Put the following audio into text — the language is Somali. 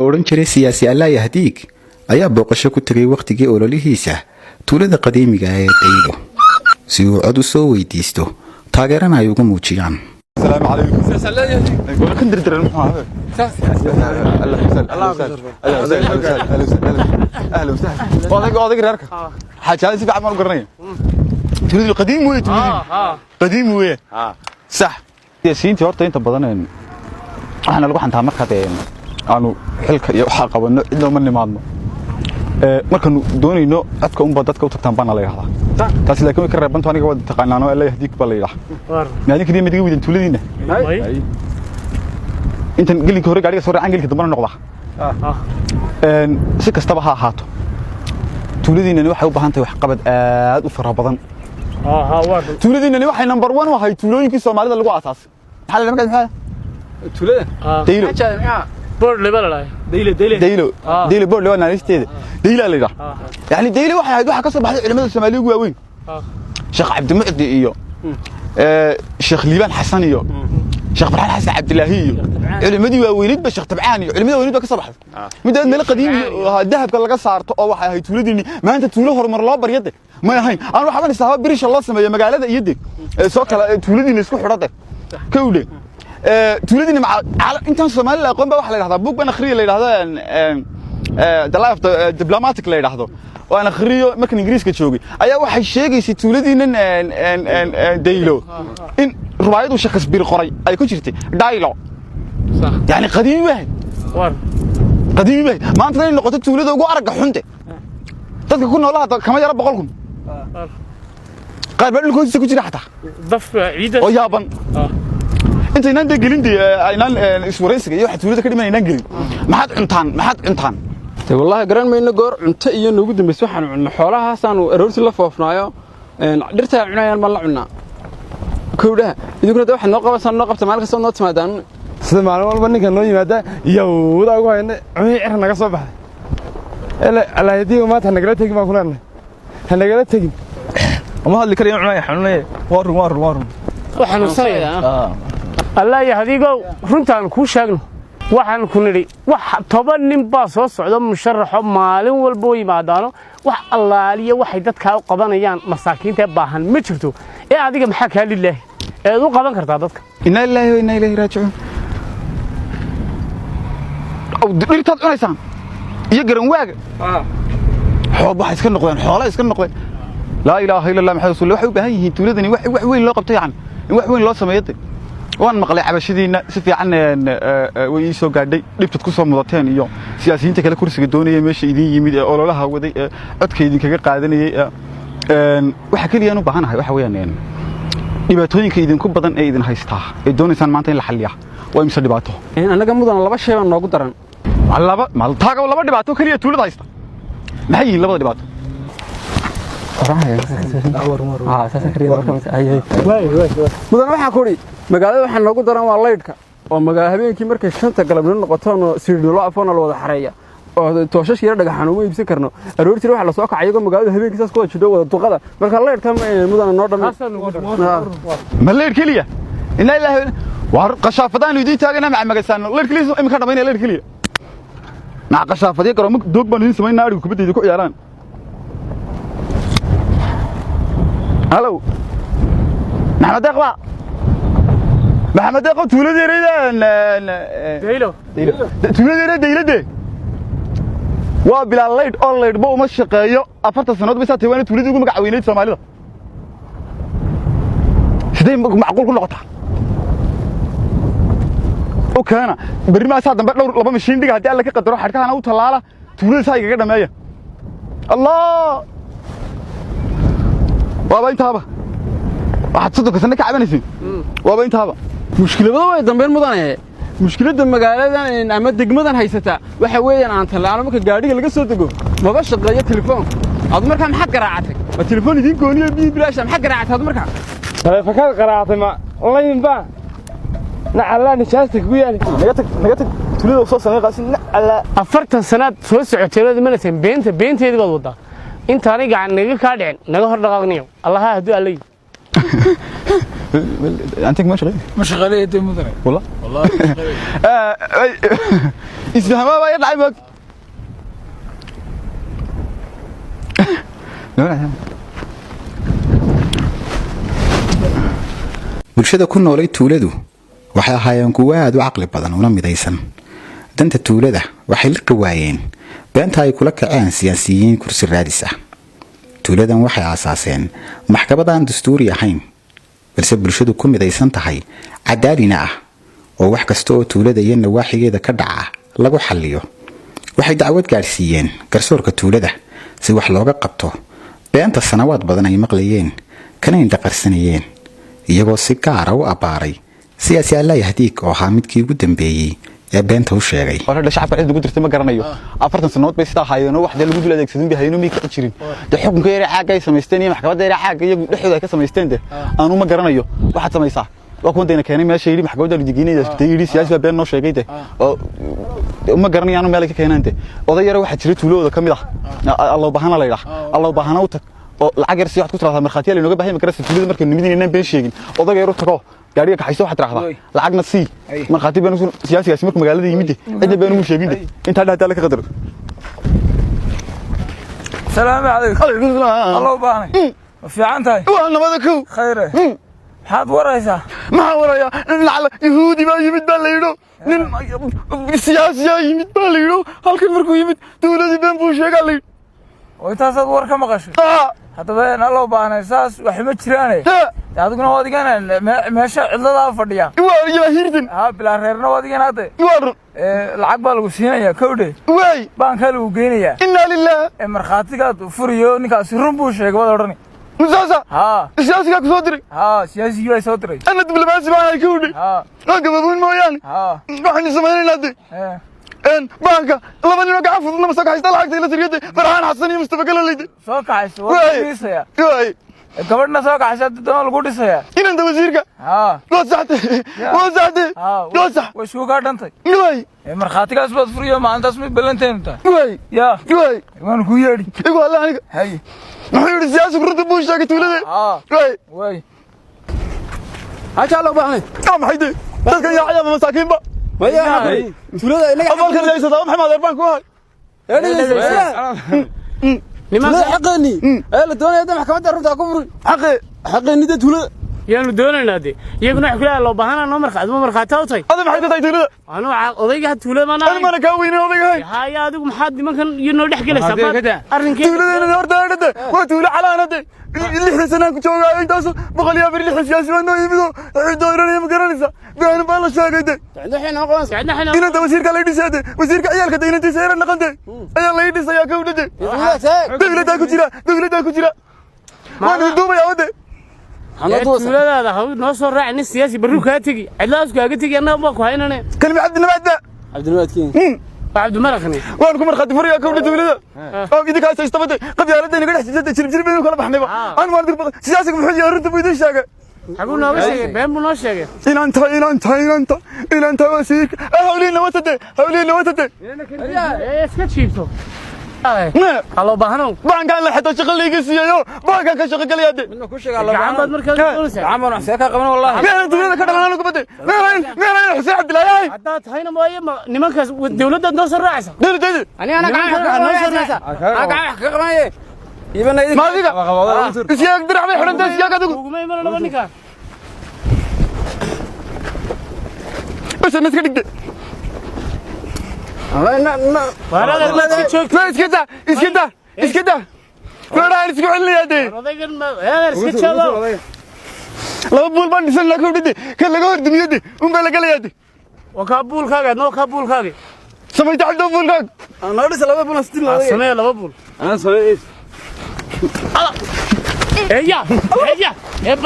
oran jiray siyaasi Allah yahdiik ayaa booqasho ku tagay waqtigii ololihiisa tuulada qadiimiga ah ee Daylo si uu cod u soo weydiisto taageerana ay ugu muujiyaan. السلام عليكم. الله يهديك. يقول لك ندير المحاضر. الله يسهل. الله يسهل. اهلا وسهلا. واضح رارك. حاجه هذه في عمل قرنيه. تريد القديم وين تريد؟ قديم وين؟ صح. ياسينتي horta inta badan waxaan lagu xantaa marka aanu xilka iyo waxa qabano cidna ma nimaadno markaan doonayno codka un dadka u tagtaan baan la yiraahdaa taasi laakiin way ka reebanto aniga wada taqaanaano Allah yahdiik baa la yiraahdaa yani kaliya mid weydin tuuladiina inta geli hore gaariga soo raacaan gelka dambana noqda si kastaba ha ahaato tuuladiina waxay u baahan tahay wax qabad aad u fara badan tuuladiina waxay number 1 wahay tuulooyinkii Soomaalida lagu aasaasay hal markaa maxaa tuulada Daylo بور لبلا ديلو بور لو ناليستيده ديلا ليدا يعني ديلي waxa ka soo baxay culimada Soomaaliyeed waaweyn Sheekh Abdi Mucdi iyo Sheekh Liban Xasan iyo Sheekh Farxaan Xasan Cabdilaahi iyo culimadii waaweynid ba Sheekh Tabcaan iyo culimada waaweynid ba ka soo baxay midda meel qadiim dahabka laga saarto oo waxa ay tuuladini maanta tuulo horumar loo baryade ma ahayn aan waxaan isaaba birish loo sameeyo magaalada iyo dib soo kala tuuladini isku xidhade kawle tuuladina inta Soomaaliya aqoon ba wax la yiraahdaa book ban akhriyo la yiraahdaa the life of the diplomatic la yiraahdo oo aan akhriyo markan Ingiriiska joogay ayaa waxay sheegaysay tuuladina Daylo in ruwaayadu Shakespeare qoray ay ku jirtay Daylo صح يعني قديم واحد قديم واحد ما انت noqoto tuulada ugu arag xunte dadka ku noolaada kama yara 100 qaar baa dhulkooda ku jira xataa daf ciida oo yaaban انت inaan gelin inaan iswareysiga iyo waxa tuulada ka dhimanayna gelin maxaad cuntaan wallahi garan mayno goor cunto iyo noogu dambeysay waxaan cunno xoolahaas aanu aroorti la foofnaayo dhirta cunayaan ma la cunaa kowdaha idinku waxaad noo qabasan noo qabta maalka soo noo timaadaan sida maalin walba ninka noo yimaada iyo wada ugu hayna cunay cir naga soo baxay Allah yadiyo maanta nagala tagin ma kulanay nagala tagin ama hadli kariyo cunay xanuunay waarun waxaan usaydaa الله يهديكو runtaan ku sheegno waxaan ku niri wax 10 nin baa soo socdo musharaxo maalin walba oo yimaadano wax allaaliya waxay dadka u qabanayaan masaakiinta baahan ma jirto ee adiga maxaa ka lillaah ee u qaban kartaa dadka inna lillahi wa inna ilayhi raaji'un aw dirtaad cunaysan iyo garan waaga xoob waxa iska noqdeen xoolo iska noqdeen la ilaaha illa allah muhammad rasuul waxay u baahan yihiin tuuladani wax weyn loo qabto yaan wax weyn loo sameeyay waan maqlay cabashadiina si fiican way soo gaadhay dhibtad ku soo mudateen iyo siyaasiyiinta kale kursiga doonayay meesha idin yimid ee ololaha waday codka idin kaga qaadanayay waxa kaliya u baahanahay waxa weeyaan dhibaatooyinka idinku badan ee idin haystaa ee doonaysaan maanta in la xalliyo waa imse dhibaato anaga mudan laba shay baan noogu daran laba dhibaato kaliya tuulada haysta maxay yihiin labada dhibaato mudan waxa ku ri magaalada waxa noogu daran waa leydka oo magaalada habeenkii markay 5 galabnimo noqoto siidhilo afoona la wada xareeya oo tooshash yar dhagaxan ugu iibsan karno aroortii waxa la soo kacay iyaga magaalada habeenkii saas ku jidho wada duqada marka leydka mudan noo dhamaan ma leyd kaliya inna ilaahi war qashaafadaan idin taagana ma magasaano leyd kaliya imka dhameeyay leyd kaliya ma qashaafadii garoom doog baan idin sameeyay naariga kubadda ku ciyaaraan هلو محمد اقبع محمد اقبع تولدي ريدان ديلو تولدي ديلو دي waa bilaa leyd oo leyd boo ma shaqeeyo 40 sanadood bay saatay waan tuulada ugu magacweyneed Soomaalida sidee macquul ku noqotaa oo kana bari ma saa dambe dhowr laba mashiin dhiga hadii alla ka qadaro xadhkaana u talaala tuulada saa iga dhameeya Allah waaba intaaba waxaad sidoo kale ka cabanaysid waaba intaaba mushkilada way dambeyn mudanay mushkilada magaaladan ama degmadan haysata waxa weeyaan aan talaalo marka gaadhiga laga soo dago maba shaqeeyo telefoon aad markaa maxaad garaacatay ma telefoon idin gooniyo bilaash maxaad garaacatay aad markaa telefoon garaacatay ma online ba nacala nishaasta ku yaali naga tag tulida soo sameey qaasin nacala 40 sanad soo socoteelada malasan beenteedii baad wadaa inta aniga naga ka dhicin naga hor dhaqaaqniyo allah haddii allay أنت ما شغال مشغلية دي مدري والله مشغلية اسمها ما يطلع بك bulshada ku noolay tuuladu waxay ahaayeen kuwo aad u caqli badan una midaysan danta tuulada waxay liqi waayeen beenta ay kula kaceen siyaasiyiin kursi raadis ah tuuladan waxay aasaaseen maxkamad aan dastuuri ahayn balse bulshadu ku midaysan tahay cadaalina ah oo wax kasta oo tuulada iyo nawaaxigeeda ka dhaca lagu xalliyo waxay dacwad gaarsiiyeen garsoorka tuulada si wax looga qabto beenta sanawaad badan ay maqlayeen kana indhaqarsanayeen iyagoo si gaar ah u abaaray siyaasi Allah yahdiik oo ahaa midkii ugu dambeeyay ee beenta u sheegay hore shacabka cid ugu dirtay ma garanayo 40 sanadood bay sidaa hayeen wax dal lagu dul adeegsadin bi hayno mi ka jirin xukunka yar caaga ay sameysteen iyo maxkamadda yar caaga iyagu dhexdooda ay ka sameysteen aanu ma garanayo waxaad sameysaa waa kuwan deena keenay meesha yiri maxkamadda la digiinayay tayiri siyaasi been noo sheegay oo ma garanayo aanu meel ka keenante oday yar waxa jira tuulooda kamid ah Allah bahana la yiraahdo Allah bahana u tag oo lacag yar si wax ku tiraahdo markhaatiyaal inooga baahay makarasta tuulada markay nimidinayna been sheegin oday yar u tago gaariga ka xayso waxa tiraahdaa lacagna si markhaati been siyaasigaasi markuu magaalada yimid cidna been ugu sheegin inta dhaata la ka qadar السلام عليكم الله يبارك في عنتي وانا بدكو خيره حاد وريسا ما ورايا لعل يهودي ما يمد باليرو nin siyaasi yimid baliro halkan markuu yimid dawladii been buu sheegay oo taasad war ka maqashay hadaba Allah baanay saas wax ma jiraan adiguna wadigana meesha cidlada fadhiya waa yahirdin bila reerna wadigana hada lacag baa lagu siinaya kowde way banka lagu geenaya inna lillahi marxaatiga furiyo ninkaas run buu sheegay wada oran مساسا سياسي كاك صدري سياسي كاك صدري انا دبلوماسي معايا كودي قبابون مويان waxaan sameeynaa ان بانكا laba nin oo gacan fududna ma soo kaxaysta lacagta ila tiriyada farxaan xasan iyo mustafa galaleyda soo kaxayso waa dhiisaya gabadhna soo kaxaysa doon lagu dhisaya inanta wasiirka loo saxtay way soo ka dhantay way marxaatigaas baad furiyo maalintaas mid balanteenta way way waan ku yeedhi igu alla aniga hay maxay siyaasi runta buu sheegay tuulada way haja loo baahnay maxay dadka yaacaya masaakiinba ma yahay tuulada inaga abalkan leeysada maxamed arbaan ku hay لما حقني الا دوني هذا محكمه رنتا كفر حقني ده تولد yaanu doonaynaa iyaguna wax kale loo baahanaa noo marxaad u tahay hada maxay tahay tuulada anu odayga tuulada ma ana mana ka weyn odayga hay adigu maxaad nimankan iyo noo dhex galaysaa arrinkeeda tuulada horta waa tuulo calaanade 6 sano ku joogaa intaas boqol iyo 6 siyaasi waa noo yimido dooranaya ma garanaysa baan baa la sheegay inta wasiirka la dhisay wasiirka ciyaalka deynta sayran naqante ayaa la dhisay ka wadade dawladda ku jira waan duubaya wade tuuladaada ha noo soo raac nin siyaasi barru ka tagi cidlaas kaaga tagi annaga ma ku haynane kalmi cabdinabaad kiin عبد المرخني وين كم مرخدي فريا كم لتولده أو كذي كاس يستبدل قبل يا رجال نقدر حسيت تشرب بينه كلا بحنا أنا ما أقدر سياسة محجة رد بيدي شاقة حقول ناقص بين بناش شاقة إن أنت وسيك هولينا وتدي إيه سكت شيبتو الله بهنو بان كان لحتى شغل لي قصية يو بان كان شغل قال يدي منو كل شيء الله عمد مركز بوليس عمر حسيك قبل والله ما أنت كذا أنا كبدي ما حسين عبد الله ياي حتى هنا ما يم نمكس والدولة نوصل راعسة دل أنا قاعد نوصل راعسة أنا قاعد كمان يبنا ما فيك سياق درع ما يحرم ده سياق هذا وما يمر لو نكان بس الناس كده لا اسكت فراي اسكت علي يدي هذا اسكت شالله لو بول بان سن لك ودي كان لغا هردم يدي ام بلا قال يدي وكابول كاغا نو كابول كاغا سميت عبد بول كاغ انا لسه لو بول استل سمي لو بول انا سوي ايه يا